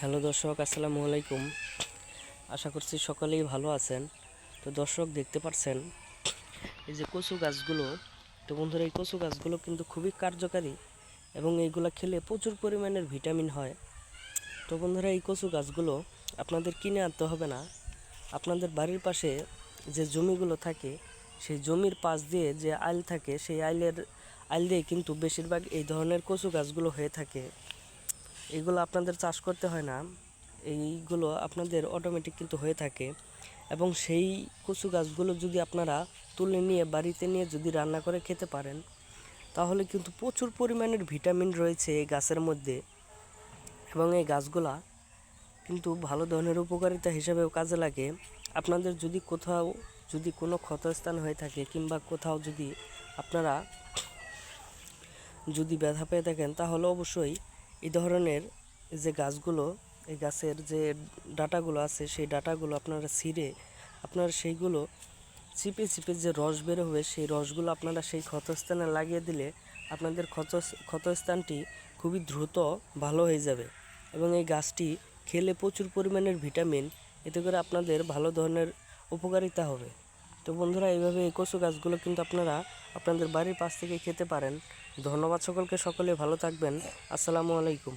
Hello দর্শক, আসসালামু আলাইকুম। আশা করছি সকলেই ভালো আছেন। তো দর্শক, দেখতে পাচ্ছেন এই যে কচু গাছগুলো। তো বন্ধুরা, এই কচু গাছগুলো কিন্তু খুবই কার্যকারী এবং এইগুলো খেলে প্রচুর পরিমাণের ভিটামিন হয়। তো বন্ধুরা, এই কচু গাছগুলো আপনাদের কিনে আনতে হবে না। আপনাদের বাড়ির পাশে যে জমিগুলো থাকে, সেই জমির পাশ দিয়ে যে আইল থাকে, সেই আইল দিয়ে কিন্তু বেশিরভাগ এই ধরনের কচু গাছগুলো হয়ে থাকে। এগুলো আপনাদের চাষ করতে হয় না, এইগুলো আপনাদের অটোমেটিক কিন্তু হয়ে থাকে। এবং সেই কচু গাছগুলো যদি আপনারা তুলে নিয়ে বাড়িতে নিয়ে যদি রান্না করে খেতে পারেন, তাহলে কিন্তু প্রচুর পরিমাণের ভিটামিন রয়েছে এই গাছের মধ্যে। এবং এই গাছগুলা কিন্তু ভালো ধরনের উপকারিতা হিসেবেও কাজে লাগে। আপনাদের যদি কোথাও যদি কোনো ক্ষতস্থান হয়ে থাকে, কিংবা কোথাও যদি আপনারা যদি ব্যথা পেয়ে থাকেন, তাহলে অবশ্যই এই ধরনের যে গাছগুলো, এই গাছের যে ডাঁটাগুলো আছে, সেই ডাঁটাগুলো আপনারা ছিঁড়ে আপনারা সেইগুলো চিপে চিপে যে রস বের হবে, সেই রসগুলো আপনারা সেই ক্ষতস্থানে লাগিয়ে দিলে আপনাদের ক্ষতস্থানটি খুবই দ্রুত ভালো হয়ে যাবে। এবং এই গাছটি খেলে প্রচুর পরিমাণের ভিটামিন, এতে করে আপনাদের ভালো ধরনের উপকারিতা হবে। তো বন্ধুরা, এইভাবে এই কচু গাছগুলো কিন্তু আপনারা আপনাদের বাড়ির পাশ থেকে খেতে পারেন। ধন্যবাদ সকলকে, সকলে ভালো থাকবেন। আসসালামু আলাইকুম।